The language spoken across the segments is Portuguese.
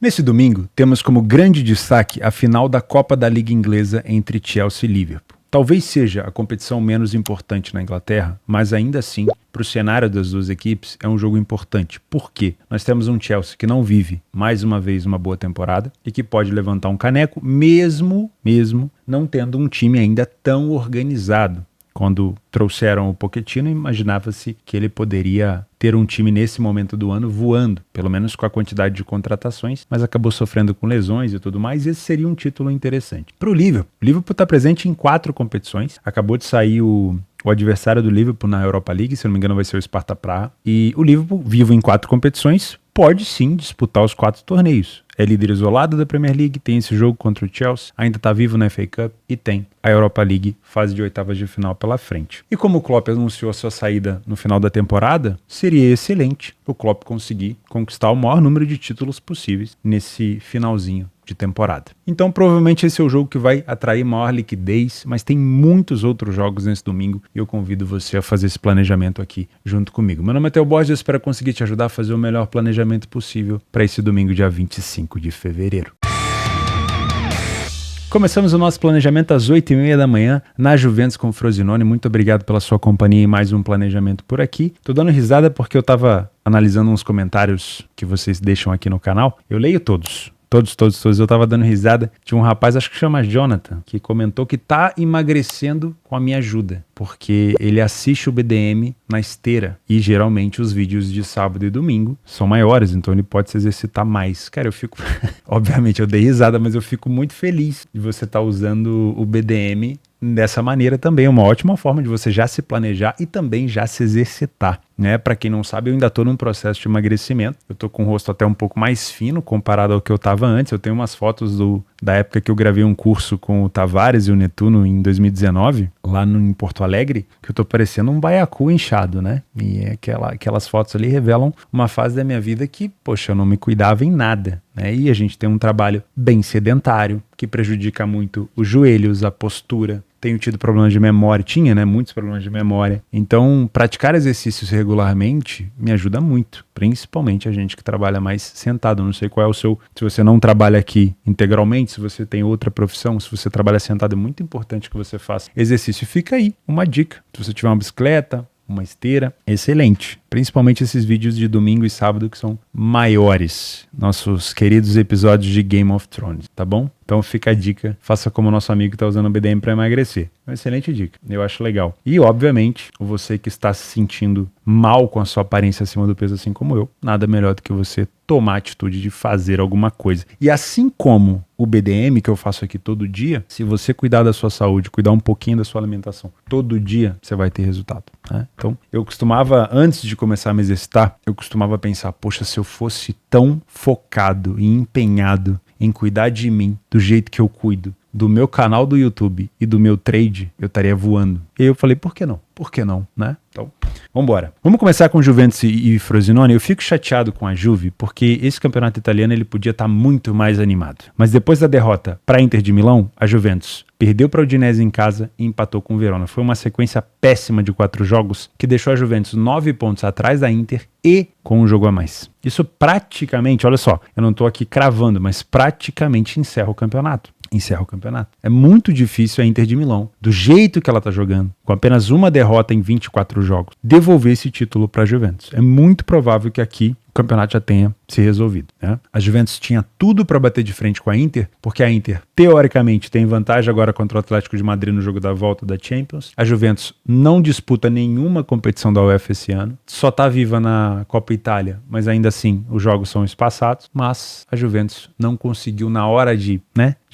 Nesse domingo, temos como grande destaque a final da Copa da Liga Inglesa entre Chelsea e Liverpool. Talvez seja a competição menos importante na Inglaterra, mas ainda assim, para o cenário das duas equipes, é um jogo importante. Por quê? Nós temos um Chelsea que não vive, mais uma vez, uma boa temporada e que pode levantar um caneco, mesmo não tendo um time ainda tão organizado. Quando trouxeram o Pochettino, imaginava-se que ele poderia ter um time nesse momento do ano voando, pelo menos com a quantidade de contratações, mas acabou sofrendo com lesões e tudo mais, e esse seria um título interessante. Para o Liverpool está presente em 4 competições, acabou de sair o adversário do Liverpool na Europa League, se não me engano vai ser o Sparta Praha, e o Liverpool, vivo em 4 competições, pode sim disputar os 4 torneios. É líder isolado da Premier League, tem esse jogo contra o Chelsea, ainda está vivo na FA Cup e tem a Europa League, fase de oitavas de final pela frente. E como o Klopp anunciou a sua saída no final da temporada, seria excelente o Klopp conseguir conquistar o maior número de títulos possíveis nesse finalzinho de temporada. Então provavelmente esse é o jogo que vai atrair maior liquidez, mas tem muitos outros jogos nesse domingo e eu convido você a fazer esse planejamento aqui junto comigo. Meu nome é Theo Borges, eu espero conseguir te ajudar a fazer o melhor planejamento possível para esse domingo, dia 25 de fevereiro. Começamos o nosso planejamento às 8h30 da manhã na Juventus com o Frosinone. Muito obrigado pela sua companhia em mais um planejamento por aqui. Tô dando risada porque eu tava analisando uns comentários que vocês deixam aqui no canal. Eu leio todos. Eu tava dando risada. Tinha um rapaz, acho que chama Jonathan, que comentou que tá emagrecendo com a minha ajuda, porque ele assiste o BDM na esteira e geralmente os vídeos de sábado e domingo são maiores, então ele pode se exercitar mais. Cara, eu fico... Obviamente eu dei risada, mas eu fico muito feliz de você estar usando o BDM dessa maneira também. É uma ótima forma de você já se planejar e também já se exercitar, né? Para quem não sabe, eu ainda tô num processo de emagrecimento. Eu tô com o rosto até um pouco mais fino comparado ao que eu tava antes. Eu tenho umas fotos da época que eu gravei um curso com o Tavares e o Netuno em 2019, lá em Porto Alegre, que eu tô parecendo um baiacu inchado, né? E aquelas fotos ali revelam uma fase da minha vida que, poxa, eu não me cuidava em nada, né? E a gente tem um trabalho bem sedentário, que prejudica muito os joelhos, a postura. Tenho tido problemas de memória, né? Muitos problemas de memória. Então, praticar exercícios regularmente me ajuda muito, principalmente a gente que trabalha mais sentado. Não sei qual é o seu... Se você não trabalha aqui integralmente, se você tem outra profissão, se você trabalha sentado, é muito importante que você faça exercício. Fica aí uma dica. Se você tiver uma bicicleta, uma esteira, excelente. Principalmente esses vídeos de domingo e sábado que são maiores. Nossos queridos episódios de Game of Thrones, tá bom? Então fica a dica, faça como o nosso amigo que está usando o BDM para emagrecer. Uma excelente dica, eu acho legal. E obviamente, você que está se sentindo mal com a sua aparência acima do peso, assim como eu, nada melhor do que você tomar a atitude de fazer alguma coisa. E assim como o BDM que eu faço aqui todo dia, se você cuidar da sua saúde, cuidar um pouquinho da sua alimentação, todo dia você vai ter resultado, né? Então, eu costumava, antes de começar a me exercitar, eu costumava pensar, poxa, se eu fosse tão focado e empenhado em cuidar de mim do jeito que eu cuido, do meu canal do YouTube e do meu trade, eu estaria voando. E aí eu falei, por que não? Por que não, né? Então, vambora. Vamos começar com Juventus e Frosinone. Eu fico chateado com a Juve, porque esse campeonato italiano ele podia estar muito mais animado. Mas depois da derrota para a Inter de Milão, a Juventus perdeu para o Udinese em casa e empatou com o Verona. Foi uma sequência péssima de 4 jogos que deixou a Juventus 9 pontos atrás da Inter e com um jogo a mais. Isso praticamente, olha só, eu não estou aqui cravando, mas praticamente encerra o campeonato. É muito difícil a Inter de Milão, do jeito que ela está jogando, com apenas uma derrota em 24 jogos, devolver esse título para a Juventus. É muito provável que aqui o campeonato já tenha se resolvido, né? A Juventus tinha tudo para bater de frente com a Inter, porque a Inter, teoricamente, tem vantagem agora contra o Atlético de Madrid no jogo da volta da Champions. A Juventus não disputa nenhuma competição da UEFA esse ano, só está viva na Copa Itália, mas ainda assim os jogos são espaçados, mas a Juventus não conseguiu na hora de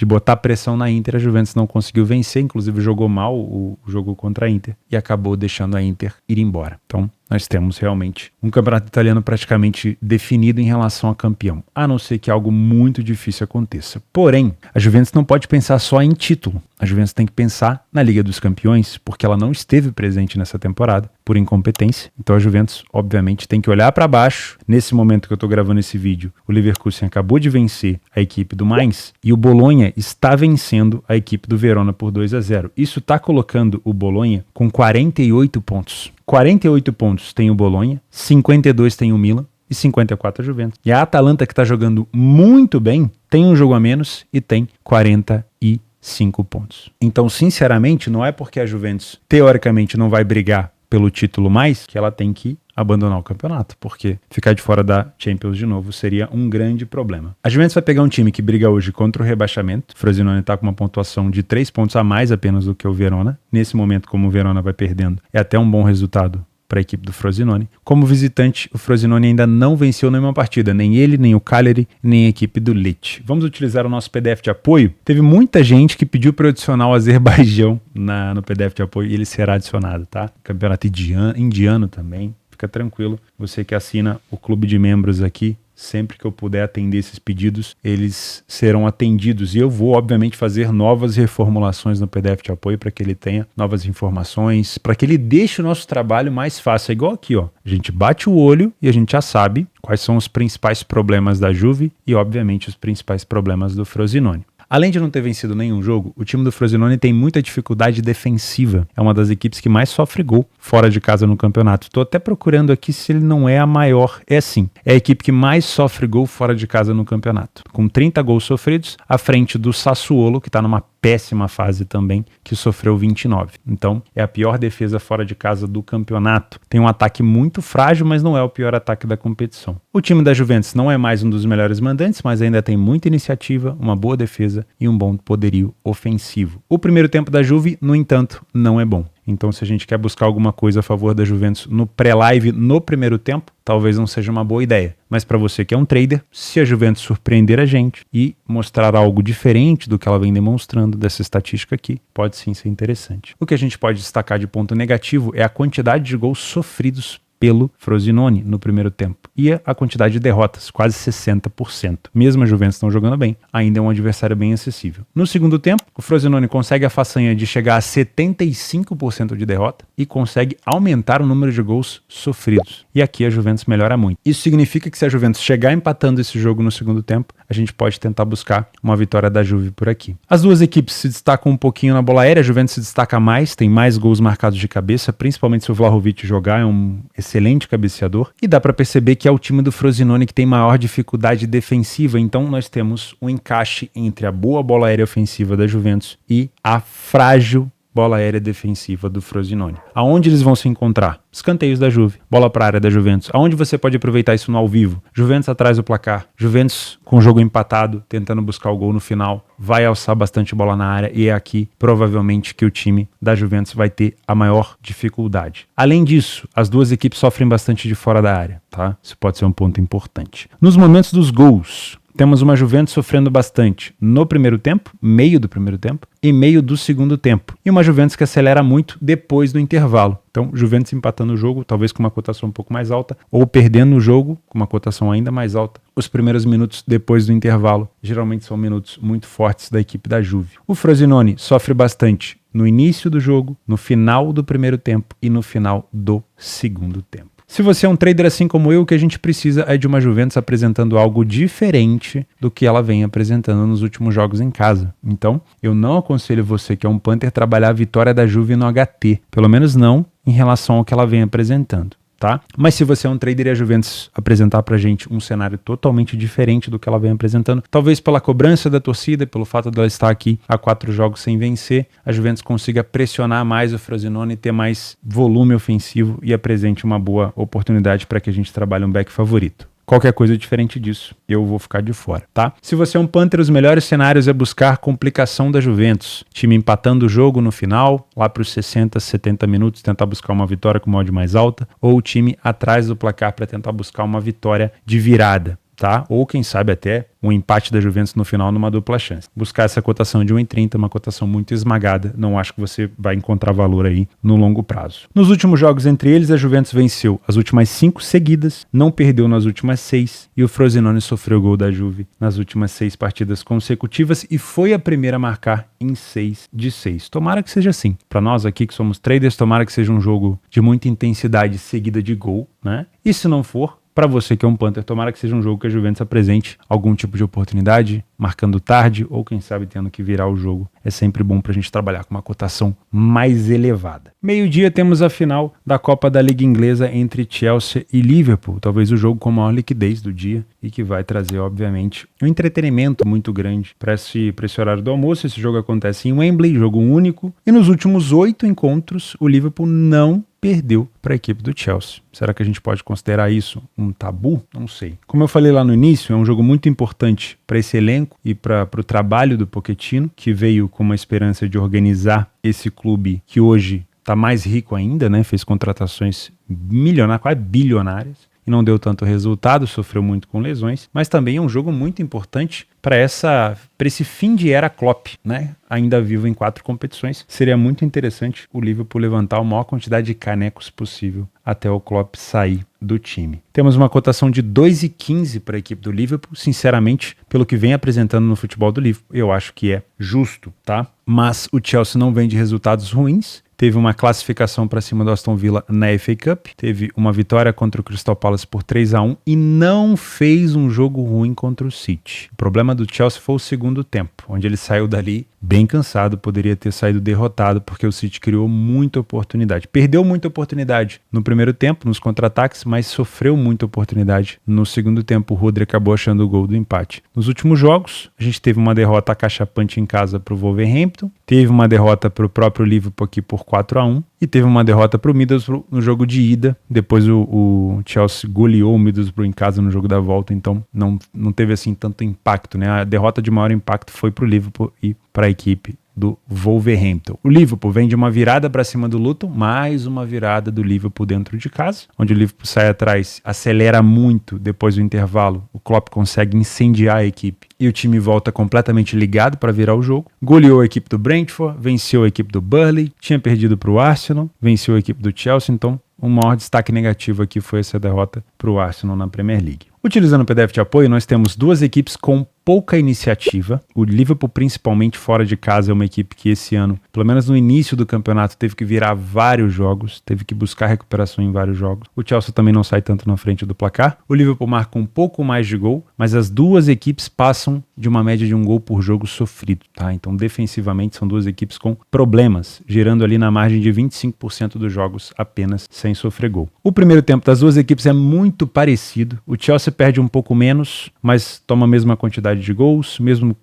botar pressão na Inter, a Juventus não conseguiu vencer, inclusive jogou mal o jogo contra a Inter e acabou deixando a Inter ir embora. Então, nós temos realmente um campeonato italiano praticamente definido em relação a campeão, a não ser que algo muito difícil aconteça. Porém, a Juventus não pode pensar só em título. A Juventus tem que pensar na Liga dos Campeões, porque ela não esteve presente nessa temporada por incompetência. Então a Juventus, obviamente, tem que olhar para baixo. Nesse momento que eu estou gravando esse vídeo, o Leverkusen acabou de vencer a equipe do Mainz e o Bolonha está vencendo a equipe do Verona por 2-0. Isso está colocando o Bolonha com 48 pontos. 48 pontos tem o Bolonha, 52 tem o Milan, 54 a Juventus. E a Atalanta, que está jogando muito bem, tem um jogo a menos e tem 45 pontos. Então, sinceramente, não é porque a Juventus, teoricamente, não vai brigar pelo título mais, que ela tem que abandonar o campeonato, porque ficar de fora da Champions de novo seria um grande problema. A Juventus vai pegar um time que briga hoje contra o rebaixamento. O Frosinone está com uma pontuação de 3 pontos a mais apenas do que o Verona. Nesse momento, como o Verona vai perdendo, é até um bom resultado para a equipe do Frosinone. Como visitante, o Frosinone ainda não venceu nenhuma partida, nem ele, nem o Cagliari, nem a equipe do Lecce. Vamos utilizar o nosso PDF de apoio. Teve muita gente que pediu para eu adicionar o Azerbaijão no PDF de apoio e ele será adicionado, tá? Campeonato indiano também. Fica tranquilo, você que assina o clube de membros aqui, sempre que eu puder atender esses pedidos, eles serão atendidos. E eu vou, obviamente, fazer novas reformulações no PDF de apoio para que ele tenha novas informações, para que ele deixe o nosso trabalho mais fácil. É igual aqui, ó. A gente bate o olho e a gente já sabe quais são os principais problemas da Juve e, obviamente, os principais problemas do Frosinone. Além de não ter vencido nenhum jogo, o time do Frosinone tem muita dificuldade defensiva. É uma das equipes que mais sofre gol fora de casa no campeonato. Estou até procurando aqui se ele não é a maior. É sim, é a equipe que mais sofre gol fora de casa no campeonato. Com 30 gols sofridos, à frente do Sassuolo, que está numa péssima fase também, que sofreu 29. Então, é a pior defesa fora de casa do campeonato. Tem um ataque muito frágil, mas não é o pior ataque da competição. O time da Juventus não é mais um dos melhores mandantes, mas ainda tem muita iniciativa, uma boa defesa e um bom poderio ofensivo. O primeiro tempo da Juve, no entanto, não é bom. Então, se a gente quer buscar alguma coisa a favor da Juventus no pré-live no primeiro tempo, talvez não seja uma boa ideia. Mas para você que é um trader, se a Juventus surpreender a gente e mostrar algo diferente do que ela vem demonstrando dessa estatística aqui, pode sim ser interessante. O que a gente pode destacar de ponto negativo é a quantidade de gols sofridos pelo Frosinone no primeiro tempo. E a quantidade de derrotas, quase 60%. Mesmo a Juventus não jogando bem, ainda é um adversário bem acessível. No segundo tempo, o Frosinone consegue a façanha de chegar a 75% de derrota e consegue aumentar o número de gols sofridos. E aqui a Juventus melhora muito. Isso significa que se a Juventus chegar empatando esse jogo no segundo tempo, a gente pode tentar buscar uma vitória da Juve por aqui. As duas equipes se destacam um pouquinho na bola aérea, a Juventus se destaca mais, tem mais gols marcados de cabeça, principalmente se o Vlahovic jogar, é um excelente cabeceador, e dá para perceber que é o time do Frosinone que tem maior dificuldade defensiva, então nós temos um encaixe entre a boa bola aérea ofensiva da Juventus e a frágil bola aérea defensiva do Frosinone. Aonde eles vão se encontrar? Escanteios da Juve, bola para a área da Juventus. Aonde você pode aproveitar isso no ao vivo? Juventus atrás do placar, Juventus com o jogo empatado, tentando buscar o gol no final, vai alçar bastante bola na área e é aqui provavelmente que o time da Juventus vai ter a maior dificuldade. Além disso, as duas equipes sofrem bastante de fora da área, tá? Isso pode ser um ponto importante. Nos momentos dos gols, temos uma Juventus sofrendo bastante no primeiro tempo, meio do primeiro tempo, e meio do segundo tempo. E uma Juventus que acelera muito depois do intervalo. Então, Juventus empatando o jogo, talvez com uma cotação um pouco mais alta, ou perdendo o jogo com uma cotação ainda mais alta. Os primeiros minutos depois do intervalo, geralmente são minutos muito fortes da equipe da Juve. O Frosinone sofre bastante no início do jogo, no final do primeiro tempo e no final do segundo tempo. Se você é um trader assim como eu, o que a gente precisa é de uma Juventus apresentando algo diferente do que ela vem apresentando nos últimos jogos em casa. Então, eu não aconselho você que é um punter trabalhar a vitória da Juve no HT, pelo menos não em relação ao que ela vem apresentando. Tá? Mas se você é um trader e a Juventus apresentar pra gente um cenário totalmente diferente do que ela vem apresentando, talvez pela cobrança da torcida, pelo fato dela estar aqui há 4 jogos sem vencer, a Juventus consiga pressionar mais o Frosinone, ter mais volume ofensivo e apresente uma boa oportunidade para que a gente trabalhe um back favorito. Qualquer coisa diferente disso, eu vou ficar de fora, tá? Se você é um punter, os melhores cenários é buscar complicação da Juventus. Time empatando o jogo no final, lá para os 60, 70 minutos, tentar buscar uma vitória com uma odd mais alta, ou o time atrás do placar para tentar buscar uma vitória de virada, tá? Ou quem sabe até um empate da Juventus no final numa dupla chance. Buscar essa cotação de 1,30, uma cotação muito esmagada, não acho que você vai encontrar valor aí no longo prazo. Nos últimos jogos entre eles, a Juventus venceu as últimas 5 seguidas, não perdeu nas últimas 6 e o Frosinone sofreu gol da Juve nas últimas 6 partidas consecutivas e foi a primeira a marcar em 6 de 6. Tomara que seja assim. Para nós aqui que somos traders, tomara que seja um jogo de muita intensidade seguida de gol, né? E se não for, para você que é um punter, tomara que seja um jogo que a Juventus apresente algum tipo de oportunidade, marcando tarde ou quem sabe tendo que virar o jogo. É sempre bom pra gente trabalhar com uma cotação mais elevada. Meio-dia temos a final da Copa da Liga Inglesa entre Chelsea e Liverpool, talvez o jogo com a maior liquidez do dia e que vai trazer, obviamente, um entretenimento muito grande para esse horário do almoço. Esse jogo acontece em Wembley, jogo único, e nos últimos 8 encontros o Liverpool não perdeu para a equipe do Chelsea. Será que a gente pode considerar isso um tabu? Não sei. Como eu falei lá no início, é um jogo muito importante para esse elenco e para o trabalho do Pochettino, que veio com uma esperança de organizar esse clube que hoje está mais rico ainda, né? Fez contratações milionárias, quase bilionárias, e não deu tanto resultado, sofreu muito com lesões, mas também é um jogo muito importante para esse fim de era Klopp, né? Ainda vivo em 4 competições. Seria muito interessante o Liverpool levantar a maior quantidade de canecos possível até o Klopp sair do time. Temos uma cotação de 2,15 para a equipe do Liverpool. Sinceramente, pelo que vem apresentando no futebol do Liverpool, eu acho que é justo, tá? Mas o Chelsea não vem de resultados ruins. Teve uma classificação para cima do Aston Villa na FA Cup, teve uma vitória contra o Crystal Palace por 3-1 e não fez um jogo ruim contra o City. O problema do Chelsea foi o segundo tempo, onde ele saiu dali bem cansado, poderia ter saído derrotado porque o City criou muita oportunidade. Perdeu muita oportunidade no primeiro tempo, nos contra-ataques, mas sofreu muita oportunidade no segundo tempo. O Rodri acabou achando o gol do empate. Nos últimos jogos, a gente teve uma derrota cachapante em casa para o Wolverhampton, teve uma derrota para o próprio Liverpool aqui por 4-1 e teve uma derrota para o Middlesbrough no jogo de ida. Depois o Chelsea goleou o Middlesbrough em casa no jogo da volta, então não teve assim tanto impacto, né? A derrota de maior impacto foi para o Liverpool e para a equipe do Wolverhampton. O Liverpool vem de uma virada para cima do Luton, mais uma virada do Liverpool dentro de casa, onde o Liverpool sai atrás, acelera muito depois do intervalo, o Klopp consegue incendiar a equipe e o time volta completamente ligado para virar o jogo. Goleou a equipe do Brentford, venceu a equipe do Burnley, tinha perdido para o Arsenal, venceu a equipe do Chelsea, então o maior destaque negativo aqui foi essa derrota para o Arsenal na Premier League. Utilizando o PDF de apoio, nós temos 2 equipes com pouca iniciativa. O Liverpool, principalmente fora de casa, é uma equipe que esse ano, pelo menos no início do campeonato, teve que virar vários jogos, teve que buscar recuperação em vários jogos. O Chelsea também não sai tanto na frente do placar. O Liverpool marca um pouco mais de gol, mas as 2 equipes passam de uma média de 1 gol por jogo sofrido, tá? Então, defensivamente, são 2 equipes com problemas, gerando ali na margem de 25% dos jogos apenas sem sofrer gol. O primeiro tempo das 2 equipes é muito parecido. O Chelsea perde um pouco menos, mas toma a mesma quantidade de gols,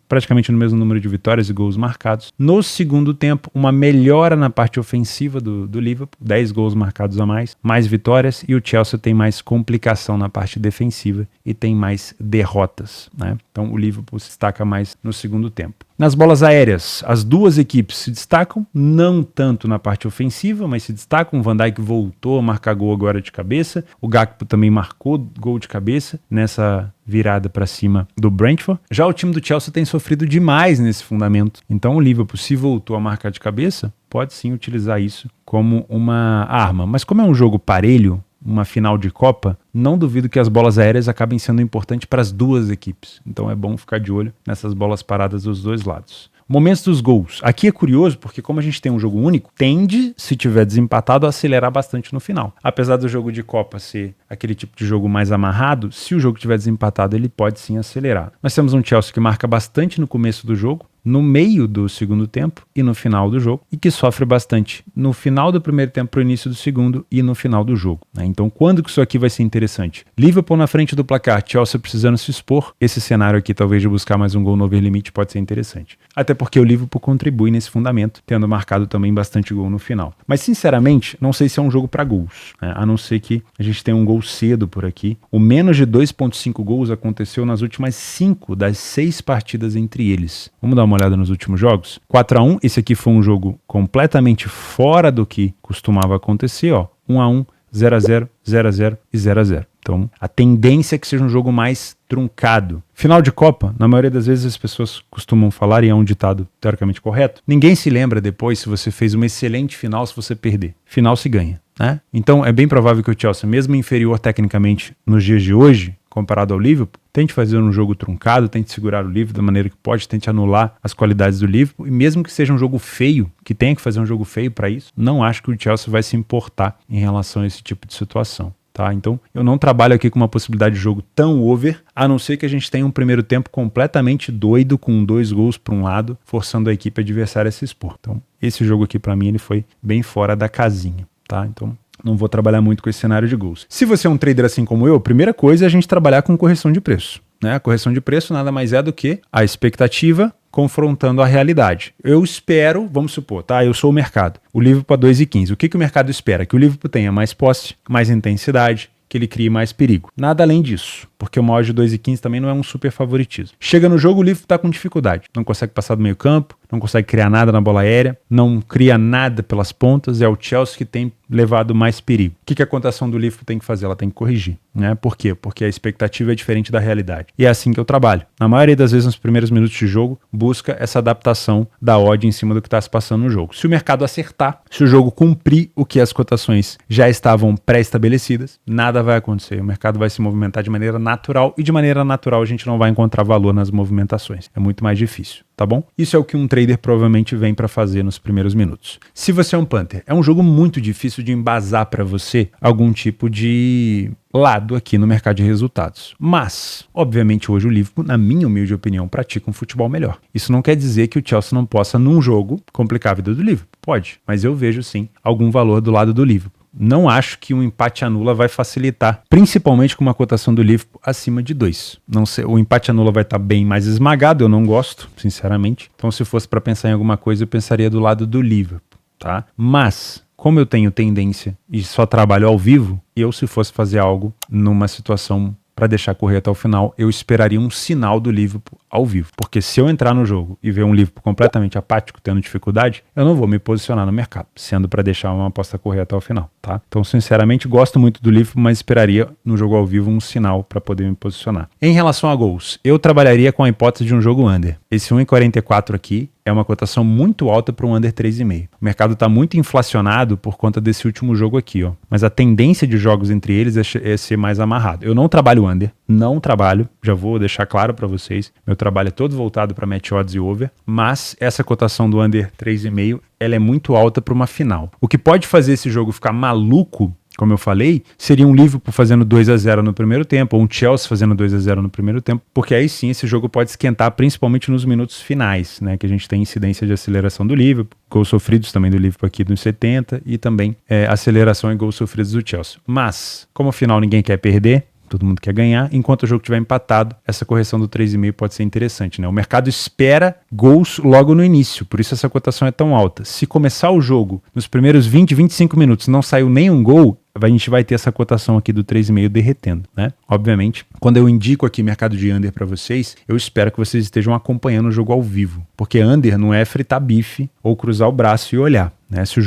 praticamente no mesmo número de vitórias e gols marcados. No segundo tempo, uma melhora na parte ofensiva do Liverpool, 10 gols marcados a mais vitórias, e o Chelsea tem mais complicação na parte defensiva e tem mais derrotas, né? Então o Liverpool se destaca mais no segundo tempo. Nas bolas aéreas, as 2 equipes se destacam, não tanto na parte ofensiva, mas se destacam. O Van Dijk voltou a marcar gol agora de cabeça. O Gakpo também marcou gol de cabeça nessa virada para cima do Brentford. Já o time do Chelsea tem sofrido demais nesse fundamento. Então o Liverpool, se voltou a marcar de cabeça, pode sim utilizar isso como uma arma. Mas como é um jogo parelho, uma final de Copa, não duvido que as bolas aéreas acabem sendo importantes para as 2 equipes. Então é bom ficar de olho nessas bolas paradas dos 2 lados. Momentos dos gols. Aqui é curioso porque como a gente tem um jogo único, tende, se tiver desempatado, a acelerar bastante no final. Apesar do jogo de Copa ser aquele tipo de jogo mais amarrado, se o jogo tiver desempatado, ele pode sim acelerar. Nós temos um Chelsea que marca bastante no começo do jogo, no meio do segundo tempo e no final do jogo, e que sofre bastante no final do primeiro tempo para o início do segundo e no final do jogo, né? Então, quando que isso aqui vai ser interessante? Liverpool na frente do placar, Chelsea precisando se expor, esse cenário aqui talvez de buscar mais um gol no over limite pode ser interessante. Até porque o Liverpool contribui nesse fundamento, tendo marcado também bastante gol no final. Mas, sinceramente, não sei se é um jogo para gols, né? A não ser que a gente tenha um gol cedo por aqui. O menos de 2,5 gols aconteceu nas últimas 5 das 6 partidas entre eles. Vamos dar uma olhada nos últimos jogos. 4-1, esse aqui foi um jogo completamente fora do que costumava acontecer, ó. 1-1, 0-0, 0-0 e 0-0. Então, a tendência é que seja um jogo mais truncado. Final de Copa, na maioria das vezes as pessoas costumam falar, e é um ditado teoricamente correto, ninguém se lembra depois se você fez uma excelente final se você perder. Final se ganha, né? Então, é bem provável que o Chelsea, mesmo inferior tecnicamente nos dias de hoje, comparado ao Liverpool, tente fazer um jogo truncado, tente segurar o Liverpool da maneira que pode, tente anular as qualidades do Liverpool, e mesmo que seja um jogo feio, que tenha que fazer um jogo feio para isso, não acho que o Chelsea vai se importar em relação a esse tipo de situação. tá? Então, eu não trabalho aqui com uma possibilidade de jogo tão over, a não ser que a gente tenha um primeiro tempo completamente doido, com 2 gols para um lado, forçando a equipe adversária a se expor. Então, esse jogo aqui, para mim, ele foi bem fora da casinha, tá? Então, não vou trabalhar muito com esse cenário de gols. Se você é um trader assim como eu, a primeira coisa é a gente trabalhar com correção de preço, né? A correção de preço nada mais é do que a expectativa confrontando a realidade. Eu espero, vamos supor, tá? Eu sou o mercado. O Liverpool a 2,15. O que o mercado espera? Que o Liverpool tenha mais posse, mais intensidade, que ele crie mais perigo. Nada além disso, porque uma odd de 2,15 também não é um super favoritismo. Chega no jogo, o Liverpool está com dificuldade. Não consegue passar do meio campo, não consegue criar nada na bola aérea, não cria nada pelas pontas, é o Chelsea que tem levado mais perigo. O que a cotação do Liverpool tem que fazer? Ela tem que corrigir, né? Por quê? Porque a expectativa é diferente da realidade. E é assim que eu trabalho. Na maioria das vezes, nos primeiros minutos de jogo, busca essa adaptação da odd em cima do que está se passando no jogo. Se o mercado acertar, se o jogo cumprir o que as cotações já estavam pré-estabelecidas, nada vai acontecer. O mercado vai se movimentar de maneira natural e de maneira natural a gente não vai encontrar valor nas movimentações. É muito mais difícil, tá bom? Isso é o que um trader provavelmente vem para fazer nos primeiros minutos. Se você é um punter, é um jogo muito difícil de embasar para você algum tipo de lado aqui no mercado de resultados. Mas, obviamente, hoje o Liverpool, na minha humilde opinião, pratica um futebol melhor. Isso não quer dizer que o Chelsea não possa, num jogo, complicar a vida do Liverpool. Pode, mas eu vejo sim algum valor do lado do Liverpool. Não acho que um empate anula vai facilitar, principalmente com uma cotação do Liverpool acima de 2. Não sei, o empate anula vai estar bem mais esmagado, eu não gosto, sinceramente. Então, se fosse para pensar em alguma coisa, eu pensaria do lado do Liverpool, tá? Mas, como eu tenho tendência e só trabalho ao vivo, eu, se fosse fazer algo numa situação para deixar correr até o final, eu esperaria um sinal do Liverpool ao vivo. Porque se eu entrar no jogo e ver um Liverpool completamente apático, tendo dificuldade, eu não vou me posicionar no mercado, sendo para deixar uma aposta correr até o final, tá? Então, sinceramente, gosto muito do Liverpool, mas esperaria no jogo ao vivo um sinal para poder me posicionar. Em relação a gols, eu trabalharia com a hipótese de um jogo under. Esse 1,44 aqui é uma cotação muito alta para um under 3,5. O mercado está muito inflacionado por conta desse último jogo aqui, ó. Mas a tendência de jogos entre eles é ser mais amarrado. Eu não trabalho under, não trabalho, já vou deixar claro para vocês. Meu trabalho é todo voltado para match odds e over, mas essa cotação do under 3,5, ela é muito alta para uma final. O que pode fazer esse jogo ficar maluco, como eu falei, seria um Liverpool fazendo 2-0 no primeiro tempo, ou um Chelsea fazendo 2-0 no primeiro tempo, porque aí sim esse jogo pode esquentar, principalmente nos minutos finais, né, que a gente tem incidência de aceleração do Liverpool, gols sofridos também do Liverpool aqui nos 70, e também aceleração e gols sofridos do Chelsea. Mas, como afinal ninguém quer perder, todo mundo quer ganhar, enquanto o jogo estiver empatado, essa correção do 3,5 pode ser interessante, né? O mercado espera gols logo no início, por isso essa cotação é tão alta. Se começar o jogo nos primeiros 20, 25 minutos não saiu nenhum gol, a gente vai ter essa cotação aqui do 3,5 derretendo, né? Obviamente, quando eu indico aqui mercado de under para vocês, eu espero que vocês estejam acompanhando o jogo ao vivo, porque under não é fritar bife ou cruzar o braço e olhar, né? Se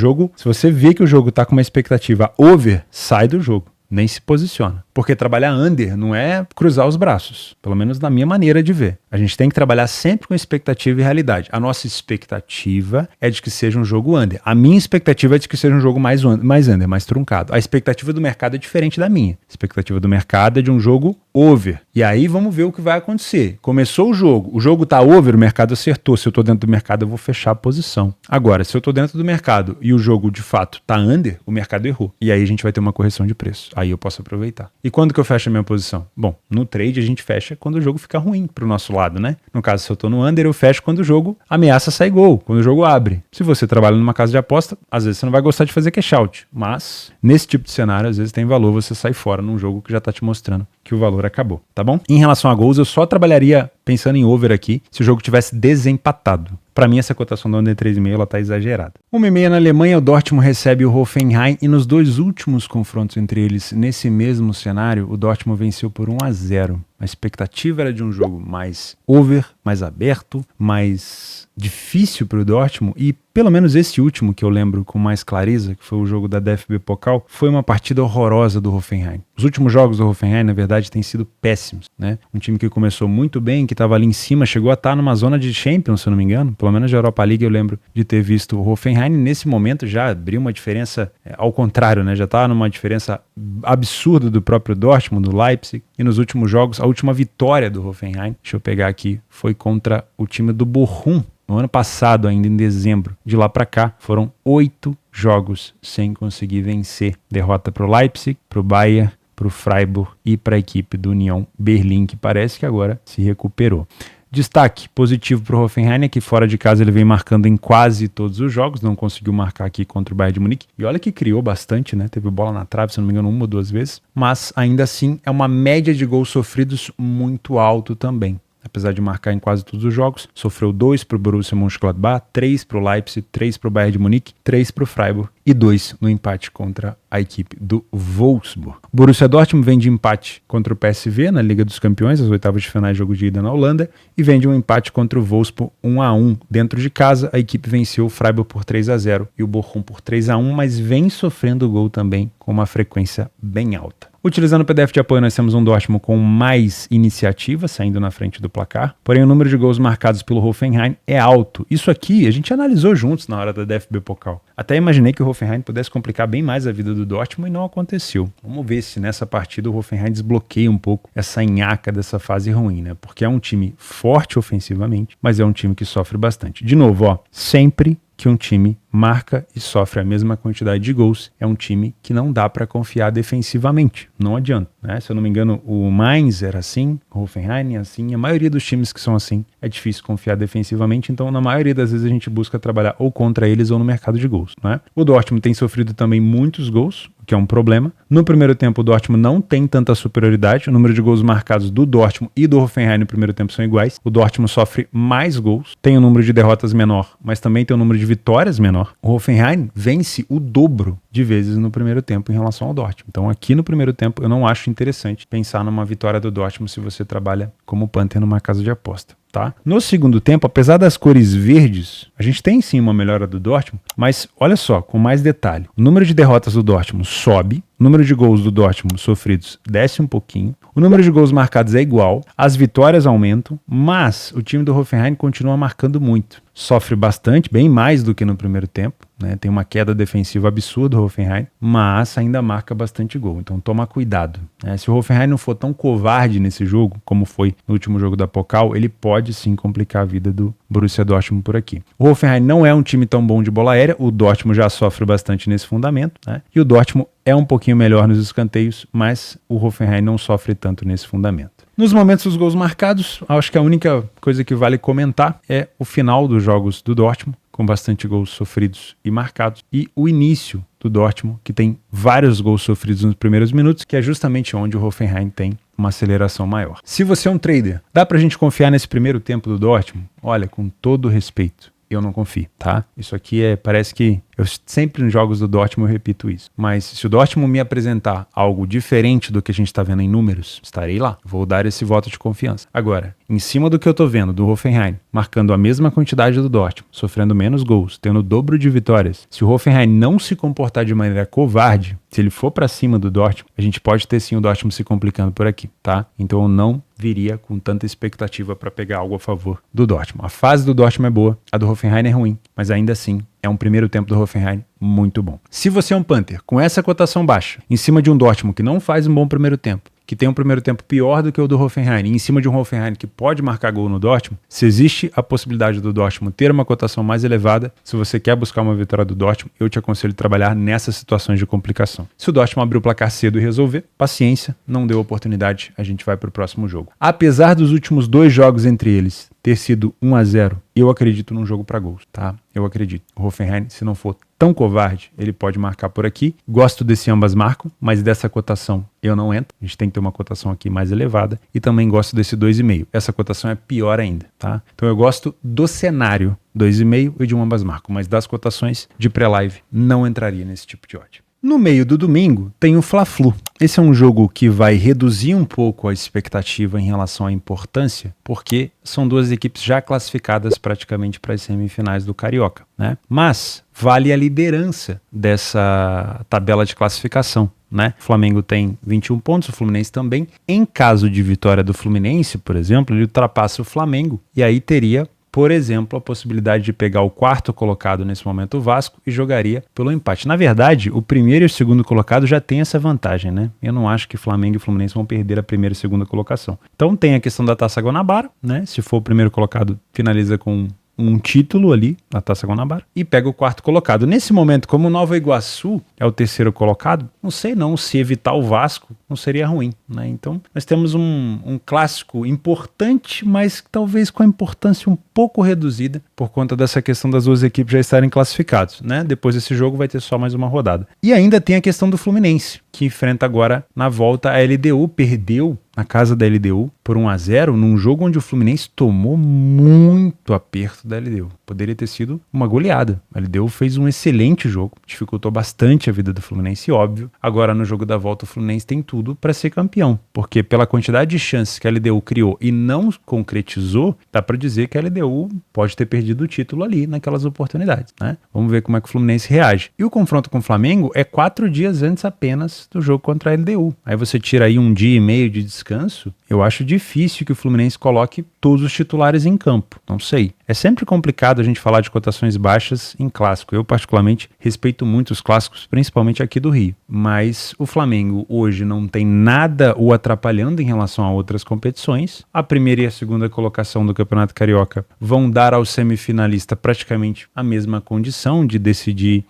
você vê que o jogo tá com uma expectativa over, sai do jogo. Nem se posiciona. Porque trabalhar under não é cruzar os braços, pelo menos na minha maneira de ver. A gente tem que trabalhar sempre com expectativa e realidade. A nossa expectativa é de que seja um jogo under. A minha expectativa é de que seja um jogo mais under, mais truncado. A expectativa do mercado é diferente da minha. A expectativa do mercado é de um jogo over. E aí vamos ver o que vai acontecer. Começou o jogo tá over, o mercado acertou. Se eu tô dentro do mercado, eu vou fechar a posição. Agora, se eu tô dentro do mercado e o jogo de fato tá under, o mercado errou. E aí a gente vai ter uma correção de preço. Aí eu posso aproveitar. E quando que eu fecho a minha posição? Bom, no trade a gente fecha quando o jogo fica ruim pro nosso lado, né? No caso, se eu tô no under, eu fecho quando o jogo ameaça sair gol, quando o jogo abre. Se você trabalha numa casa de aposta, às vezes você não vai gostar de fazer cash out, mas nesse tipo de cenário, às vezes tem valor você sair fora num jogo que já tá te mostrando que o valor acabou, tá bom? Em relação a gols, eu só trabalharia pensando em over aqui se o jogo tivesse desempatado. Para mim, essa cotação do under 3,5 ela tá exagerada. 1,5 na Alemanha, o Dortmund recebe o Hoffenheim e nos dois últimos confrontos entre eles, nesse mesmo cenário, o Dortmund venceu por 1-0. A expectativa era de um jogo mais over, mais aberto, mais difícil para o Dortmund e pelo menos esse último que eu lembro com mais clareza, que foi o jogo da DFB Pokal, foi uma partida horrorosa do Hoffenheim. Os últimos jogos do Hoffenheim, na verdade, têm sido péssimos, né? Um time que começou muito bem, que estava ali em cima, chegou a estar numa zona de Champions, se eu não me engano, pelo menos da Europa League eu lembro de ter visto o Hoffenheim, nesse momento já abriu uma diferença ao contrário, né? Já estava numa diferença absurda do próprio Dortmund, do Leipzig, e nos últimos jogos, a última vitória do Hoffenheim, deixa eu pegar aqui, foi contra o time do Bochum, no ano passado, ainda em dezembro. De lá para cá, foram 8 jogos sem conseguir vencer. Derrota para o Leipzig, para o Bayern, para o Freiburg e para a equipe do União Berlim, que parece que agora se recuperou. Destaque positivo para o Hoffenheim, que fora de casa ele vem marcando em quase todos os jogos, não conseguiu marcar aqui contra o Bayern de Munique. E olha que criou bastante, né? Teve bola na trave, se não me engano, 1 ou 2 vezes. Mas ainda assim é uma média de gols sofridos muito alto também. Apesar de marcar em quase todos os jogos, sofreu 2 para o Borussia Mönchengladbach, 3 para o Leipzig, 3 para o Bayern de Munique, 3 para o Freiburg e 2 no empate contra a equipe do Wolfsburg. O Borussia Dortmund vem de empate contra o PSV na Liga dos Campeões, as oitavas de finais de jogo de ida na Holanda, e vem de um empate contra o Wolfsburg 1-1. Dentro de casa, a equipe venceu o Freiburg por 3-0 e o Bochum por 3-1, mas vem sofrendo gol também com uma frequência bem alta. Utilizando o PDF de apoio, nós temos um Dortmund com mais iniciativa, saindo na frente do placar. Porém, o número de gols marcados pelo Hoffenheim é alto. Isso aqui a gente analisou juntos na hora da DFB Pokal. Até imaginei que o Hoffenheim pudesse complicar bem mais a vida do Dortmund e não aconteceu. Vamos ver se nessa partida o Hoffenheim desbloqueia um pouco essa nhaca dessa fase ruim, né? Porque é um time forte ofensivamente, mas é um time que sofre bastante. De novo, ó, sempre que um time marca e sofre a mesma quantidade de gols, é um time que não dá para confiar defensivamente. Não adianta, né? Se eu não me engano, o Mainz era assim, o Hoffenheim é assim, a maioria dos times que são assim, é difícil confiar defensivamente, então na maioria das vezes a gente busca trabalhar ou contra eles ou no mercado de gols, né? O Dortmund tem sofrido também muitos gols, que é um problema. No primeiro tempo, o Dortmund não tem tanta superioridade. O número de gols marcados do Dortmund e do Hoffenheim no primeiro tempo são iguais. O Dortmund sofre mais gols, tem um número de derrotas menor, mas também tem um número de vitórias menor. O Hoffenheim vence o dobro de vezes no primeiro tempo em relação ao Dortmund. Então aqui no primeiro tempo eu não acho interessante pensar numa vitória do Dortmund se você trabalha como Panther numa casa de aposta. Tá? No segundo tempo, apesar das cores verdes, a gente tem sim uma melhora do Dortmund, mas olha só, com mais detalhe. O número de derrotas do Dortmund sobe, o número de gols do Dortmund sofridos desce um pouquinho, o número de gols marcados é igual, as vitórias aumentam, mas o time do Hoffenheim continua marcando muito. Sofre bastante, bem mais do que no primeiro tempo, né? Tem uma queda defensiva absurda do Hoffenheim, mas ainda marca bastante gol, então toma cuidado, né? Se o Hoffenheim não for tão covarde nesse jogo, como foi no último jogo da Pokal, ele pode sim complicar a vida do Borussia Dortmund por aqui. O Hoffenheim não é um time tão bom de bola aérea, o Dortmund já sofre bastante nesse fundamento, né? E o Dortmund é um pouquinho melhor nos escanteios, mas o Hoffenheim não sofre tanto nesse fundamento. Nos momentos dos gols marcados, acho que a única coisa que vale comentar é o final dos jogos do Dortmund, com bastante gols sofridos e marcados, e o início do Dortmund, que tem vários gols sofridos nos primeiros minutos, que é justamente onde o Hoffenheim tem uma aceleração maior. Se você é um trader, dá pra gente confiar nesse primeiro tempo do Dortmund? Olha, com todo respeito, eu não confio, tá? Isso aqui parece que eu sempre nos jogos do Dortmund eu repito isso. Mas se o Dortmund me apresentar algo diferente do que a gente está vendo em números, estarei lá. Vou dar esse voto de confiança. Agora, em cima do que eu tô vendo do Hoffenheim, marcando a mesma quantidade do Dortmund, sofrendo menos gols, tendo o dobro de vitórias, se o Hoffenheim não se comportar de maneira covarde, se ele for para cima do Dortmund, a gente pode ter sim o Dortmund se complicando por aqui, tá? Então eu não viria com tanta expectativa para pegar algo a favor do Dortmund. A fase do Dortmund é boa, a do Hoffenheim é ruim, mas ainda assim é um primeiro tempo do Hoffenheim muito bom. Se você é um Panther com essa cotação baixa, em cima de um Dortmund que não faz um bom primeiro tempo, que tem um primeiro tempo pior do que o do Hoffenheim, e em cima de um Hoffenheim que pode marcar gol no Dortmund, se existe a possibilidade do Dortmund ter uma cotação mais elevada, se você quer buscar uma vitória do Dortmund, eu te aconselho a trabalhar nessas situações de complicação. Se o Dortmund abrir o placar cedo e resolver, paciência, não deu oportunidade, a gente vai para o próximo jogo. Apesar dos últimos 2 jogos entre eles ter sido 1-0, eu acredito num jogo para gols, tá? Eu acredito. O Hoffenheim, se não for tão covarde, ele pode marcar por aqui. Gosto desse ambas marcam, mas dessa cotação eu não entro. A gente tem que ter uma cotação aqui mais elevada. E também gosto desse 2,5. Essa cotação é pior ainda, tá? Então eu gosto do cenário 2,5 e de um ambas marcam, mas das cotações de pré-live não entraria nesse tipo de odd. No meio do domingo tem o Fla-Flu. Esse é um jogo que vai reduzir um pouco a expectativa em relação à importância, porque são 2 equipes já classificadas praticamente para as semifinais do Carioca, né? Mas vale a liderança dessa tabela de classificação, né? O Flamengo tem 21 pontos, o Fluminense também. Em caso de vitória do Fluminense, por exemplo, ele ultrapassa o Flamengo e aí teria, por exemplo, a possibilidade de pegar o 4º colocado nesse momento, o Vasco, e jogaria pelo empate. Na verdade, o primeiro e o segundo colocado já tem essa vantagem, né? Eu não acho que Flamengo e Fluminense vão perder a primeira e segunda colocação. Então tem a questão da Taça Guanabara, né? Se for o primeiro colocado, finaliza com um título ali na Taça Guanabara e pega o quarto colocado. Nesse momento, como o Nova Iguaçu é o terceiro colocado, não sei não se evitar o Vasco não seria ruim, né? Então, nós temos um clássico importante, mas talvez com a importância um pouco reduzida por conta dessa questão das duas equipes já estarem classificados, né? Depois desse jogo vai ter só mais uma rodada. E ainda tem a questão do Fluminense, que enfrenta agora na volta a LDU, perdeu na casa da LDU por 1-0, num jogo onde o Fluminense tomou muito aperto da LDU. Poderia ter sido uma goleada. A LDU fez um excelente jogo, dificultou bastante a vida do Fluminense, óbvio. Agora, no jogo da volta, o Fluminense tem tudo para ser campeão, porque pela quantidade de chances que a LDU criou e não concretizou, dá para dizer que a LDU pode ter perdido o título ali naquelas oportunidades, né? Vamos ver como é que o Fluminense reage. E o confronto com o Flamengo é 4 dias antes apenas do jogo contra a LDU. Aí você tira aí 1 dia e meio de descanso, eu acho difícil que o Fluminense coloque todos os titulares em campo. Não sei. É sempre complicado a gente falar de cotações baixas em clássico. Eu, particularmente, respeito muito os clássicos, principalmente aqui do Rio. Mas o Flamengo hoje não tem nada o atrapalhando em relação a outras competições. A primeira e a segunda colocação do Campeonato Carioca vão dar ao semifinalista praticamente a mesma condição de decidir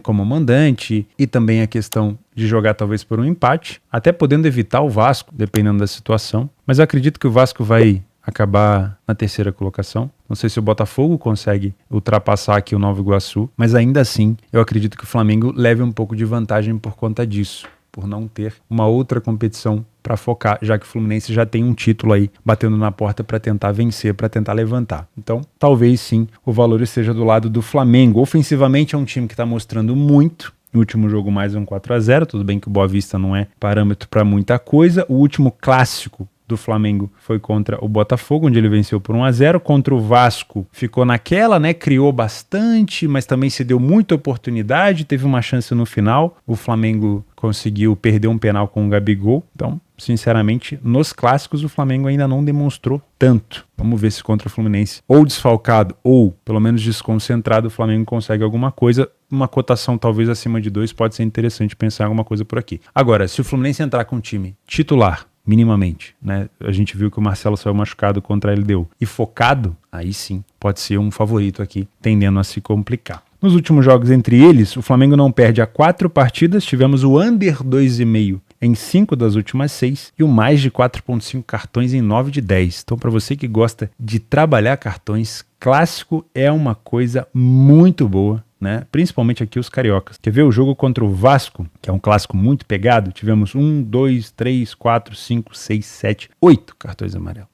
como mandante, e também a questão de jogar talvez por um empate, até podendo evitar o Vasco, dependendo da situação. Mas eu acredito que o Vasco vai acabar na terceira colocação. Não sei se o Botafogo consegue ultrapassar aqui o Nova Iguaçu, mas ainda assim eu acredito que o Flamengo leve um pouco de vantagem por conta disso, por não ter uma outra competição para focar, já que o Fluminense já tem um título aí batendo na porta para tentar vencer, para tentar levantar. Então, talvez sim o valor esteja do lado do Flamengo. Ofensivamente é um time que está mostrando muito. No último jogo mais um 4-0, tudo bem que o Boa Vista não é parâmetro para muita coisa. O último clássico do Flamengo foi contra o Botafogo, onde ele venceu por 1-0. Contra o Vasco ficou naquela, né? Criou bastante, mas também se deu muita oportunidade, teve uma chance no final. O Flamengo conseguiu perder um penal com o Gabigol. Então, sinceramente, nos clássicos o Flamengo ainda não demonstrou tanto. Vamos ver se contra o Fluminense, ou desfalcado, ou pelo menos desconcentrado, o Flamengo consegue alguma coisa. Uma cotação talvez acima de 2 pode ser interessante pensar alguma coisa por aqui. Agora, se o Fluminense entrar com um time titular, minimamente, né? A gente viu que o Marcelo saiu machucado contra a LDU. E focado, aí sim, pode ser um favorito aqui, tendendo a se complicar. Nos últimos jogos entre eles, o Flamengo não perde a 4 partidas, tivemos o under 2,5 em 5 das últimas 6 e o mais de 4,5 cartões em 9 de 10. Então, para você que gosta de trabalhar cartões, clássico é uma coisa muito boa, né? Principalmente aqui os cariocas. Quer ver o jogo contra o Vasco, que é um clássico muito pegado? Tivemos 1, 2, 3, 4, 5, 6, 7, 8 cartões amarelos.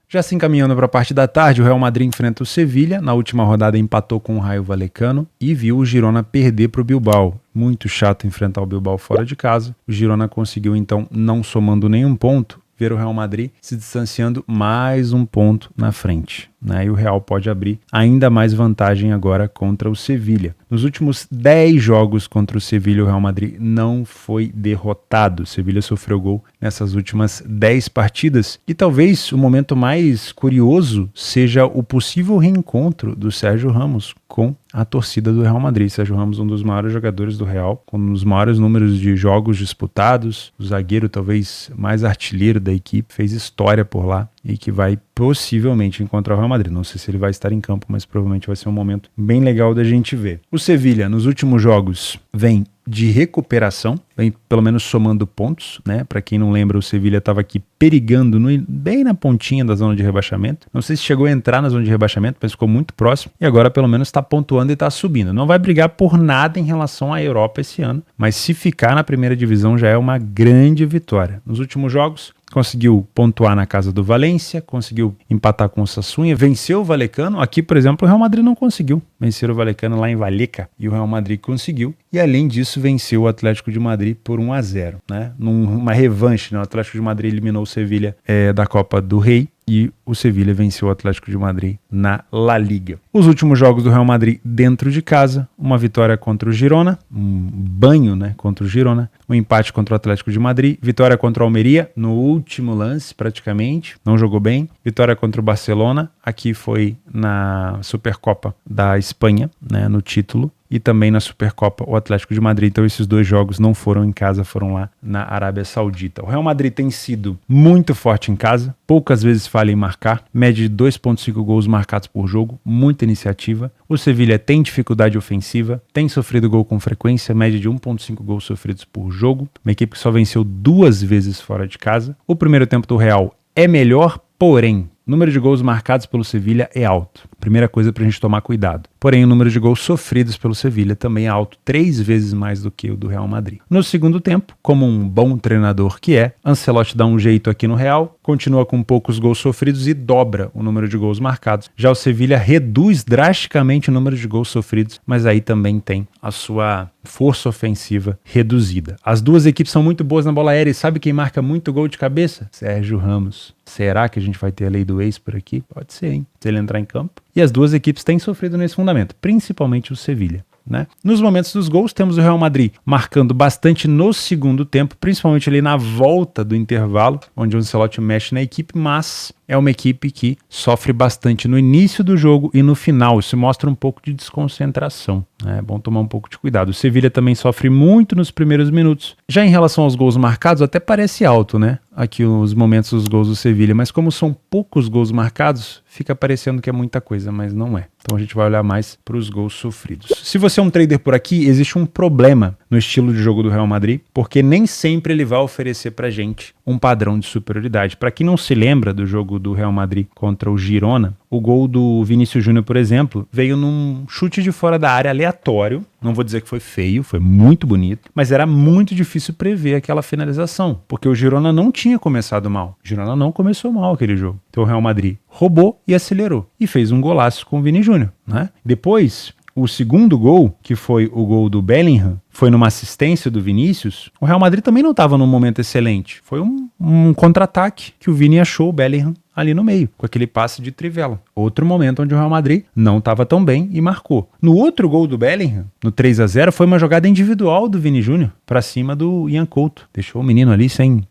Já se encaminhando para a parte da tarde, o Real Madrid enfrenta o Sevilha. Na última rodada empatou com o Raio Vallecano e viu o Girona perder para o Bilbao. Muito chato enfrentar o Bilbao fora de casa. O Girona conseguiu então, não somando nenhum ponto, ver o Real Madrid se distanciando mais um ponto na frente, né? E o Real pode abrir ainda mais vantagem agora contra o Sevilha. Nos últimos 10 jogos contra o Sevilha, o Real Madrid não foi derrotado. O Sevilha sofreu gol nessas últimas 10 partidas. E talvez o momento mais curioso seja o possível reencontro do Sérgio Ramos com a torcida do Real Madrid. Sérgio Ramos, um dos maiores jogadores do Real, com um dos maiores números de jogos disputados, o zagueiro talvez mais artilheiro da equipe, fez história por lá e que vai possivelmente encontrar o Real Madrid. Não sei se ele vai estar em campo, mas provavelmente vai ser um momento bem legal da gente ver. O Sevilha, nos últimos jogos, vem de recuperação, vem pelo menos somando pontos, né? Para quem não lembra, o Sevilha estava aqui perigando bem na pontinha da zona de rebaixamento. Não sei se chegou a entrar na zona de rebaixamento, mas ficou muito próximo e agora pelo menos está pontuando e está subindo. Não vai brigar por nada em relação à Europa esse ano, mas se ficar na primeira divisão já é uma grande vitória. Nos últimos jogos, conseguiu pontuar na casa do Valência, conseguiu empatar com o Sassuolo, venceu o Vallecano. Aqui, por exemplo, o Real Madrid não conseguiu vencer o Vallecano lá em Valleca e o Real Madrid conseguiu. E além disso, venceu o Atlético de Madrid por 1-0, né? Numa revanche, né? O Atlético de Madrid eliminou o Sevilha da Copa do Rei e o Sevilha venceu o Atlético de Madrid na La Liga. Os últimos jogos do Real Madrid dentro de casa, uma vitória contra o Girona, um banho, né, contra o Girona, um empate contra o Atlético de Madrid, vitória contra o Almeria no último lance praticamente, não jogou bem, vitória contra o Barcelona, aqui foi na Supercopa da Espanha, né, no título, e também na Supercopa o Atlético de Madrid. Então esses dois jogos não foram em casa, foram lá na Arábia Saudita. O Real Madrid tem sido muito forte em casa, poucas vezes falha em marcar, média de 2,5 gols marcados por jogo, muita iniciativa. O Sevilha tem dificuldade ofensiva, tem sofrido gol com frequência, média de 1,5 gols sofridos por jogo, uma equipe que só venceu 2 vezes fora de casa. O primeiro tempo do Real é melhor, porém, o número de gols marcados pelo Sevilha é alto. Primeira coisa para a gente tomar cuidado. Porém, o número de gols sofridos pelo Sevilha também é alto, 3 vezes mais do que o do Real Madrid. No segundo tempo, como um bom treinador que é, Ancelotti dá um jeito aqui no Real, continua com poucos gols sofridos e dobra o número de gols marcados. Já o Sevilha reduz drasticamente o número de gols sofridos, mas aí também tem a sua força ofensiva reduzida. As duas equipes são muito boas na bola aérea e sabe quem marca muito gol de cabeça? Sérgio Ramos. Será que a gente vai ter a lei do ex por aqui? Pode ser, hein? Se ele entrar em campo. E as duas equipes têm sofrido nesse fundamento, principalmente o Sevilha. Né? Nos momentos dos gols, temos o Real Madrid marcando bastante no segundo tempo, principalmente ali na volta do intervalo, onde o Ancelotti mexe na equipe, mas é uma equipe que sofre bastante no início do jogo e no final. Isso mostra um pouco de desconcentração. Né? É bom tomar um pouco de cuidado. O Sevilha também sofre muito nos primeiros minutos. Já em relação aos gols marcados, até parece alto, né? Aqui os momentos dos gols do Sevilha, mas como são poucos gols marcados, fica parecendo que é muita coisa, mas não é. Então a gente vai olhar mais para os gols sofridos. Se você é um trader por aqui, existe um problema no estilo de jogo do Real Madrid, porque nem sempre ele vai oferecer para gente um padrão de superioridade. Para quem não se lembra do jogo do Real Madrid contra o Girona, o gol do Vinícius Júnior, por exemplo, veio num chute de fora da área aleatório. Não vou dizer que foi feio, foi muito bonito, mas era muito difícil prever aquela finalização, porque o Girona não tinha começado mal. O Girona não começou mal aquele jogo. Então o Real Madrid roubou e acelerou e fez um golaço com o Vini Júnior, né? Depois, o segundo gol, que foi o gol do Bellingham, foi numa assistência do Vinícius. O Real Madrid também não estava num momento excelente. Foi um contra-ataque que o Vini achou o Bellingham ali no meio, com aquele passe de trivela. Outro momento onde o Real Madrid não estava tão bem e marcou. No outro gol do Bellingham, no 3-0, foi uma jogada individual do Vini Júnior para cima do Ian Couto. Deixou o menino ali sem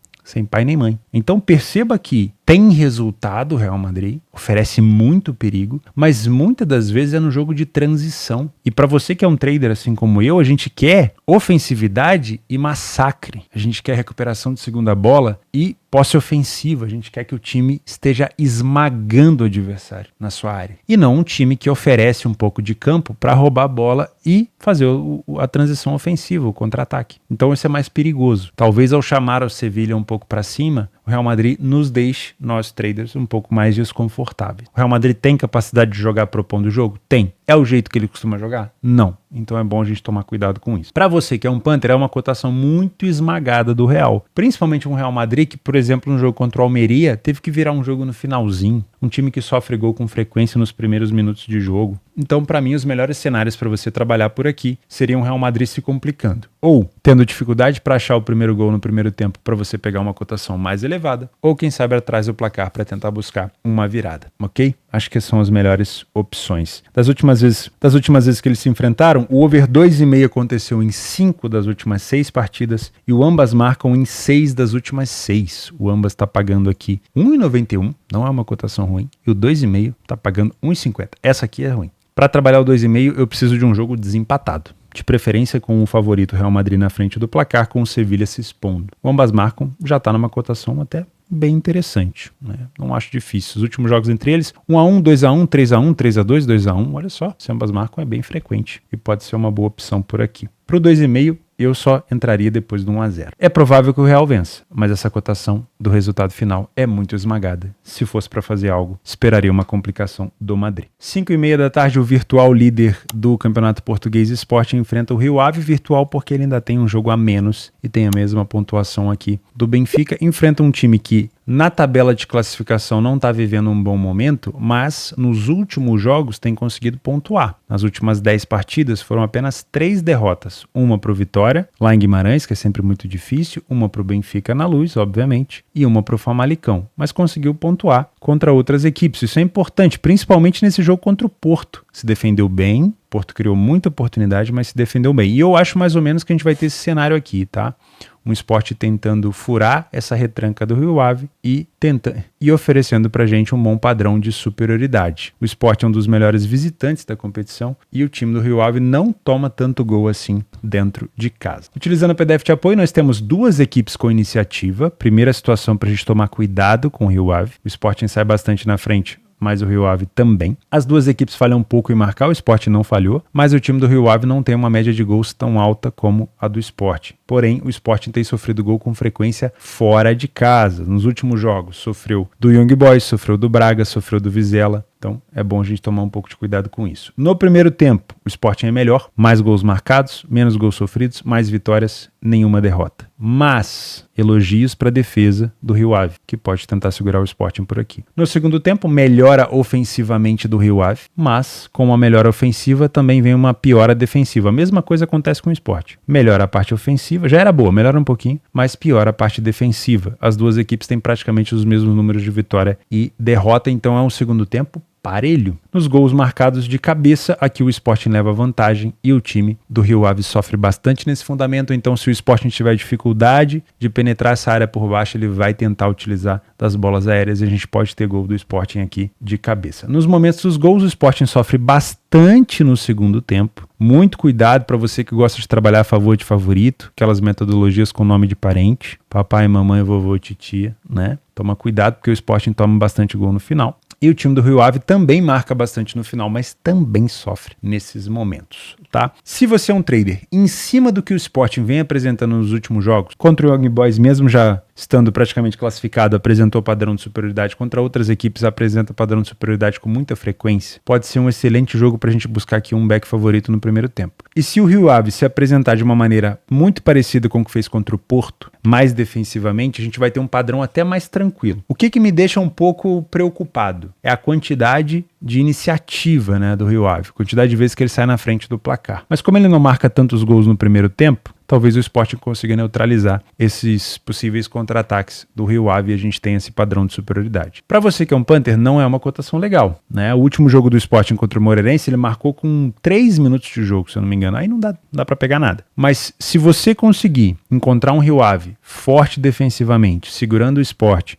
pai nem mãe. Então perceba que tem resultado o Real Madrid, oferece muito perigo, mas muitas das vezes é no jogo de transição. E para você que é um trader assim como eu, a gente quer ofensividade e massacre. A gente quer recuperação de segunda bola e posse ofensiva. A gente quer que o time esteja esmagando o adversário na sua área. E não um time que oferece um pouco de campo para roubar a bola e fazer a transição ofensiva, o contra-ataque. Então isso é mais perigoso. Talvez ao chamar o Sevilha um pouco para cima, o Real Madrid nos deixe, nós traders, um pouco mais desconfortáveis. O Real Madrid tem capacidade de jogar propondo o jogo? Tem. É o jeito que ele costuma jogar? Não. Então é bom a gente tomar cuidado com isso. Para você que é um punter, é uma cotação muito esmagada do Real. Principalmente um Real Madrid que, por exemplo, no jogo contra o Almeria, teve que virar um jogo no finalzinho. Um time que sofre gol com frequência nos primeiros minutos de jogo. Então, para mim, os melhores cenários para você trabalhar por aqui seriam o Real Madrid se complicando. Ou tendo dificuldade para achar o primeiro gol no primeiro tempo para você pegar uma cotação mais elevada. Ou quem sabe atrás do placar para tentar buscar uma virada. Ok? Acho que são as melhores opções. Das últimas vezes que eles se enfrentaram, o over 2,5 aconteceu em 5 das últimas 6 partidas e o ambas marcam em 6 das últimas 6. O ambas está pagando aqui 1,91, não é uma cotação ruim, e o 2,5 está pagando 1,50. Essa aqui é ruim. Para trabalhar o 2,5 eu preciso de um jogo desempatado. De preferência com o favorito Real Madrid na frente do placar, com o Sevilha se expondo. O ambas marcam, já está numa cotação até bem interessante, né? Não acho difícil. Os últimos jogos entre eles, 1-1, 2-1, 3-1, 3-2, 2-1. Olha só, se ambas marcam é bem frequente e pode ser uma boa opção por aqui. Para o 2,5, eu só entraria depois do 1-0. É provável que o Real vença, mas essa cotação do resultado final é muito esmagada. Se fosse para fazer algo, esperaria uma complicação do Madrid. 5:30 da tarde, o virtual líder do Campeonato Português Esporte enfrenta o Rio Ave, virtual porque ele ainda tem um jogo a menos e tem a mesma pontuação aqui do Benfica. Enfrenta um time que na tabela de classificação não está vivendo um bom momento, mas nos últimos jogos tem conseguido pontuar. Nas últimas 10 partidas foram apenas 3 derrotas. Uma para o Vitória, lá em Guimarães, que é sempre muito difícil, uma para o Benfica na Luz, obviamente, e uma para o Famalicão. Mas conseguiu pontuar contra outras equipes. Isso é importante, principalmente nesse jogo contra o Porto. Se defendeu bem, Porto criou muita oportunidade, mas se defendeu bem. E eu acho mais ou menos que a gente vai ter esse cenário aqui, tá? um Sport tentando furar essa retranca do Rio Ave e oferecendo pra gente um bom padrão de superioridade. O Sport é um dos melhores visitantes da competição e o time do Rio Ave não toma tanto gol assim dentro de casa. Utilizando o PDF de apoio, nós temos duas equipes com iniciativa. Primeira situação para a gente tomar cuidado com o Rio Ave. O Sport sai bastante na frente, mas o Rio Ave também. As duas equipes falham um pouco em marcar, o Sport não falhou, mas o time do Rio Ave não tem uma média de gols tão alta como a do Sport. Porém, o Sport tem sofrido gol com frequência fora de casa. Nos últimos jogos, sofreu do Young Boys, sofreu do Braga, sofreu do Vizela. Então, é bom a gente tomar um pouco de cuidado com isso. No primeiro tempo, o Sporting é melhor, mais gols marcados, menos gols sofridos, mais vitórias, nenhuma derrota. Mas, elogios para a defesa do Rio Ave, que pode tentar segurar o Sporting por aqui. No segundo tempo, melhora ofensivamente do Rio Ave, mas com uma melhora ofensiva também vem uma piora defensiva. A mesma coisa acontece com o Sport. Melhora a parte ofensiva, já era boa, melhora um pouquinho, mas piora a parte defensiva. As duas equipes têm praticamente os mesmos números de vitória e derrota, então é um segundo tempo parelho. Nos gols marcados de cabeça, aqui o Sporting leva vantagem e o time do Rio Ave sofre bastante nesse fundamento, então se o Sporting tiver dificuldade de penetrar essa área por baixo, ele vai tentar utilizar das bolas aéreas e a gente pode ter gol do Sporting aqui de cabeça. Nos momentos dos gols, o Sporting sofre bastante no segundo tempo. Muito cuidado para você que gosta de trabalhar a favor de favorito, aquelas metodologias com nome de parente, papai, mamãe, vovô, titia, né? Toma cuidado porque o Sporting toma bastante gol no final. E o time do Rio Ave também marca bastante no final, mas também sofre nesses momentos, tá? Se você é um trader em cima do que o Sporting vem apresentando nos últimos jogos, contra o Young Boys, mesmo já estando praticamente classificado, apresentou padrão de superioridade, contra outras equipes apresenta padrão de superioridade com muita frequência, pode ser um excelente jogo para a gente buscar aqui um back favorito no primeiro tempo. E se o Rio Ave se apresentar de uma maneira muito parecida com o que fez contra o Porto, mais defensivamente, a gente vai ter um padrão até mais tranquilo. O que me deixa um pouco preocupado é a quantidade de iniciativa, né, do Rio Ave, quantidade de vezes que ele sai na frente do placar. Mas como ele não marca tantos gols no primeiro tempo, talvez o Sporting consiga neutralizar esses possíveis contra-ataques do Rio Ave e a gente tem esse padrão de superioridade. Para você que é um Panther, não é uma cotação legal, né? O último jogo do Sporting contra o Moreirense, ele marcou com 3 minutos de jogo, se eu não me engano. Aí não dá para pegar nada. Mas se você conseguir encontrar um Rio Ave forte defensivamente, segurando o Sporting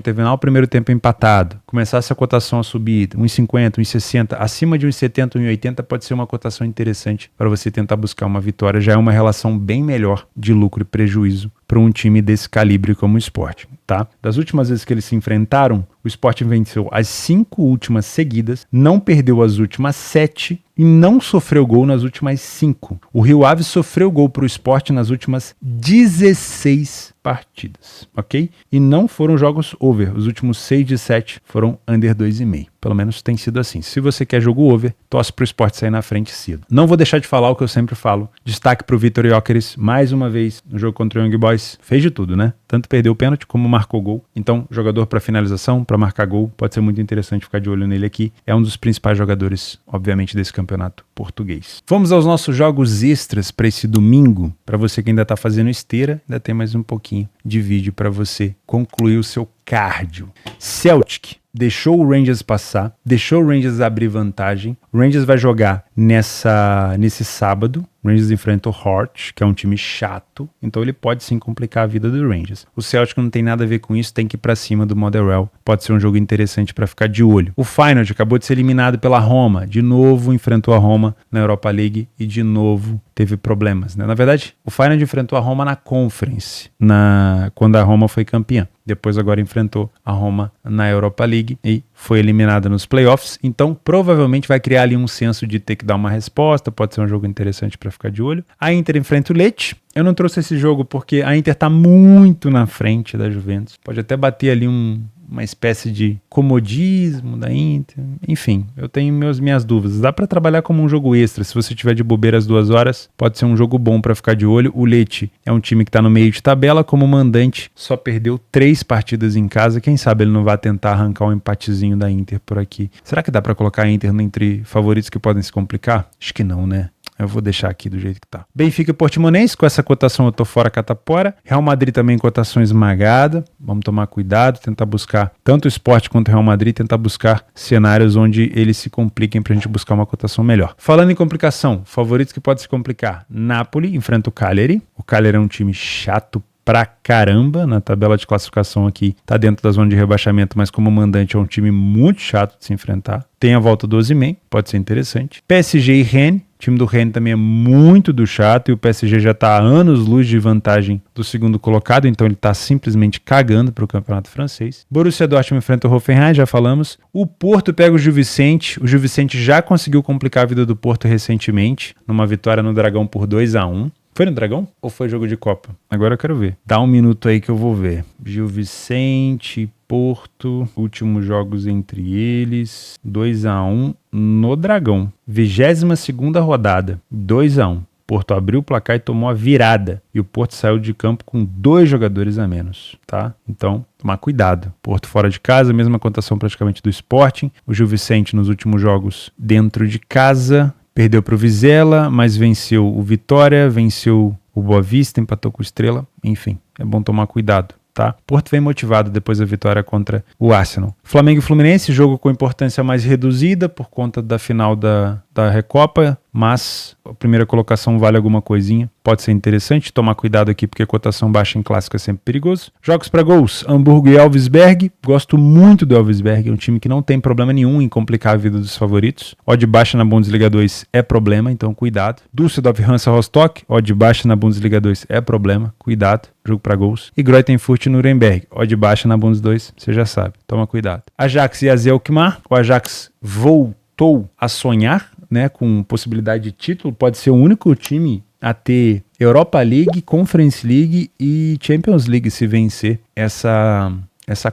terminar o primeiro tempo empatado, começar essa cotação a subir 1,50, 1,60, acima de 1,70, 1,80 pode ser uma cotação interessante para você tentar buscar uma vitória. Já é uma relação bem melhor de lucro e prejuízo para um time desse calibre como o Sporting, tá? Das últimas vezes que eles se enfrentaram, o Sporting venceu as 5 últimas seguidas, não perdeu as últimas 7 e não sofreu gol nas últimas 5. O Rio Ave sofreu gol para o Sporting nas últimas 16 partidas, ok? E não foram jogos over, os últimos 6 de 7 foram under 2,5. Pelo menos tem sido assim. Se você quer jogo over, torce para o Sport sair na frente cedo. Não vou deixar de falar o que eu sempre falo. Destaque para o Vitor Gyökeres, mais uma vez, no jogo contra o Young Boys. Fez de tudo, né? Tanto perdeu o pênalti como marcou gol. Então, jogador para finalização, para marcar gol, pode ser muito interessante ficar de olho nele aqui. É um dos principais jogadores, obviamente, desse campeonato português. Vamos aos nossos jogos extras para esse domingo. Para você que ainda está fazendo esteira, ainda tem mais um pouquinho de vídeo para você concluir o seu cardio. Celtic deixou o Rangers passar, deixou o Rangers abrir vantagem. O Rangers vai jogar nesse sábado. O Rangers enfrenta o Heart, que é um time chato, então ele pode sim complicar a vida do Rangers. O Celtic não tem nada a ver com isso, tem que ir pra cima do Motherwell. Pode ser um jogo interessante para ficar de olho. O Feyenoord acabou de ser eliminado pela Roma, de novo enfrentou a Roma na Europa League e de novo teve problemas, né? Na verdade, o Feyenoord enfrentou a Roma na Conference, quando a Roma foi campeã. Depois agora enfrentou a Roma na Europa League e foi eliminada nos playoffs. Então provavelmente vai criar ali um senso de ter que dar uma resposta. Pode ser um jogo interessante para ficar de olho. A Inter enfrenta o Lecce. Eu não trouxe esse jogo porque a Inter está muito na frente da Juventus. Pode até bater ali uma espécie de comodismo da Inter. Enfim, eu tenho minhas dúvidas. Dá para trabalhar como um jogo extra. Se você tiver de bobeira às 2 horas, pode ser um jogo bom para ficar de olho. O Lecce é um time que está no meio de tabela. Como mandante, só perdeu 3 partidas em casa. Quem sabe ele não vai tentar arrancar um empatezinho da Inter por aqui. Será que dá para colocar a Inter entre favoritos que podem se complicar? Acho que não, né? Eu vou deixar aqui do jeito que tá. Benfica e Portimonense, com essa cotação eu tô fora catapora. Real Madrid também cotação esmagada. Vamos tomar cuidado, tentar buscar tanto o Sport quanto o Real Madrid, tentar buscar cenários onde eles se compliquem pra gente buscar uma cotação melhor. Falando em complicação, favoritos que podem se complicar. Napoli enfrenta o Cagliari. O Cagliari é um time chato pra caramba, na tabela de classificação aqui tá dentro da zona de rebaixamento, mas como mandante é um time muito chato de se enfrentar. Tem a volta do Osimhen, pode ser interessante. PSG e Rennes, o time do Rennes também é muito do chato e o PSG já tá a anos-luz de vantagem do segundo colocado, então ele tá simplesmente cagando pro campeonato francês. Borussia Dortmund enfrenta o Hoffenheim, já falamos. O Porto pega o Gil Vicente já conseguiu complicar a vida do Porto recentemente, numa vitória no Dragão por 2-1. Foi no Dragão ou foi jogo de Copa? Agora eu quero ver. Dá um minuto aí que eu vou ver. Gil Vicente, Porto, últimos jogos entre eles, 2-1 no Dragão. 22ª rodada, 2-1. Porto abriu o placar e tomou a virada. E o Porto saiu de campo com 2 jogadores a menos, tá? Então, tomar cuidado. Porto fora de casa, mesma contação praticamente do Sporting. O Gil Vicente nos últimos jogos dentro de casa. Perdeu para o Vizela, mas venceu o Vitória, venceu o Boa Vista, empatou com o Estrela. Enfim, é bom tomar cuidado, tá? Porto vem motivado depois da vitória contra o Arsenal. Flamengo e Fluminense, jogo com importância mais reduzida por conta da final da Recopa, mas a primeira colocação vale alguma coisinha. Pode ser interessante, tomar cuidado aqui porque a cotação baixa em clássico é sempre perigoso. Jogos para gols, Hamburgo e Elfsberg. Gosto muito do Elfsberg, é um time que não tem problema nenhum em complicar a vida dos favoritos. Odd baixa na Bundesliga 2 é problema, então cuidado. Düsseldorf, Hansa Rostock, odd baixa na Bundesliga 2 é problema, cuidado. Jogo para gols. E Greutenfurt e Nuremberg, odd baixa na Bundes 2, você já sabe, toma cuidado. Ajax e AZ Alkmaar, o Ajax voltou a sonhar, né, com possibilidade de título, pode ser o único time a ter Europa League, Conference League e Champions League se vencer essa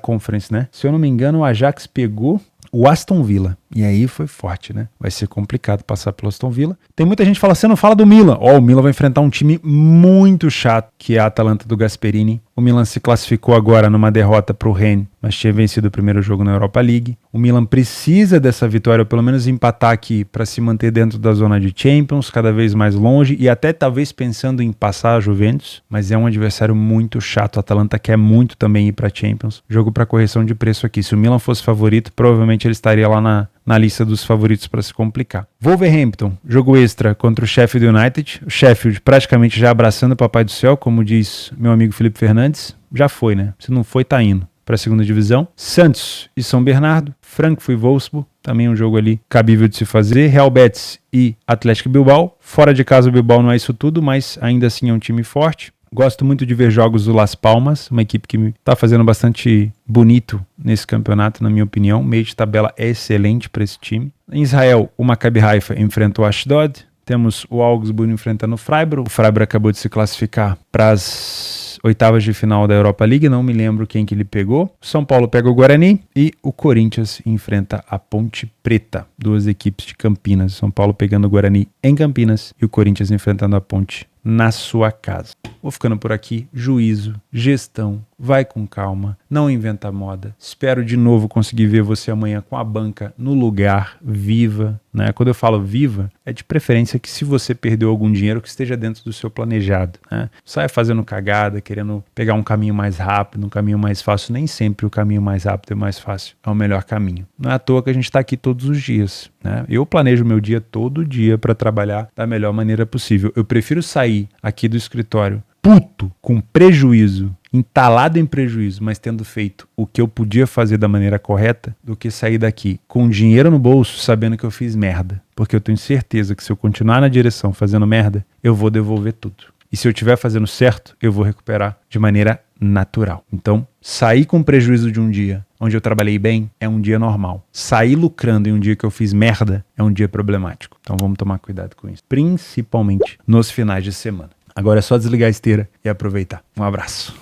Conference, né? Se eu não me engano, o Ajax pegou o Aston Villa. E aí foi forte, né? Vai ser complicado passar pelo Aston Villa. Tem muita gente que fala, você não fala do Milan. O Milan vai enfrentar um time muito chato, que é a Atalanta do Gasperini. O Milan se classificou agora numa derrota para o Rennes, mas tinha vencido o primeiro jogo na Europa League. O Milan precisa dessa vitória, ou pelo menos empatar aqui, para se manter dentro da zona de Champions, cada vez mais longe, e até talvez pensando em passar a Juventus, mas é um adversário muito chato. A Atalanta quer muito também ir para Champions. Jogo para correção de preço aqui. Se o Milan fosse favorito, provavelmente ele estaria lá na lista dos favoritos para se complicar. Wolverhampton, jogo extra contra o Sheffield United. O Sheffield praticamente já abraçando o Papai do Céu, como diz meu amigo Felipe Fernandes. Já foi, né? Se não foi, tá indo para a segunda divisão. Santos e São Bernardo. Frankfurt e Wolfsburg. Também um jogo ali cabível de se fazer. Real Betis e Atlético Bilbao. Fora de casa o Bilbao não é isso tudo, mas ainda assim é um time forte. Gosto muito de ver jogos do Las Palmas, uma equipe que está fazendo bastante bonito nesse campeonato, na minha opinião. Meio de tabela é excelente para esse time. Em Israel, o Maccabi Haifa enfrenta o Ashdod. Temos o Augsburg enfrentando o Freiburg. O Freiburg acabou de se classificar para as oitavas de final da Europa League, não me lembro quem que ele pegou. São Paulo pega o Guarani e o Corinthians enfrenta a Ponte Preta. Duas equipes de Campinas. São Paulo pegando o Guarani em Campinas e o Corinthians enfrentando a Ponte na sua casa. Vou ficando por aqui. Juízo, gestão, vai com calma, não inventa moda. Espero de novo conseguir ver você amanhã com a banca no lugar, viva, né? Quando eu falo viva, é de preferência que se você perdeu algum dinheiro, que esteja dentro do seu planejado, né? Saia fazendo cagada, querendo pegar um caminho mais rápido, um caminho mais fácil. Nem sempre o caminho mais rápido e mais fácil é o melhor caminho. Não é à toa que a gente está aqui todos os dias, né? Eu planejo meu dia todo dia para trabalhar da melhor maneira possível. Eu prefiro sair aqui do escritório puto, com prejuízo, entalado em prejuízo, mas tendo feito o que eu podia fazer da maneira correta, do que sair daqui com dinheiro no bolso, sabendo que eu fiz merda. Porque eu tenho certeza que se eu continuar na direção fazendo merda, eu vou devolver tudo. E se eu estiver fazendo certo, eu vou recuperar de maneira natural. Então, sair com prejuízo de um dia onde eu trabalhei bem é um dia normal. Sair lucrando em um dia que eu fiz merda é um dia problemático. Então vamos tomar cuidado com isso. Principalmente nos finais de semana. Agora é só desligar a esteira e aproveitar. Um abraço.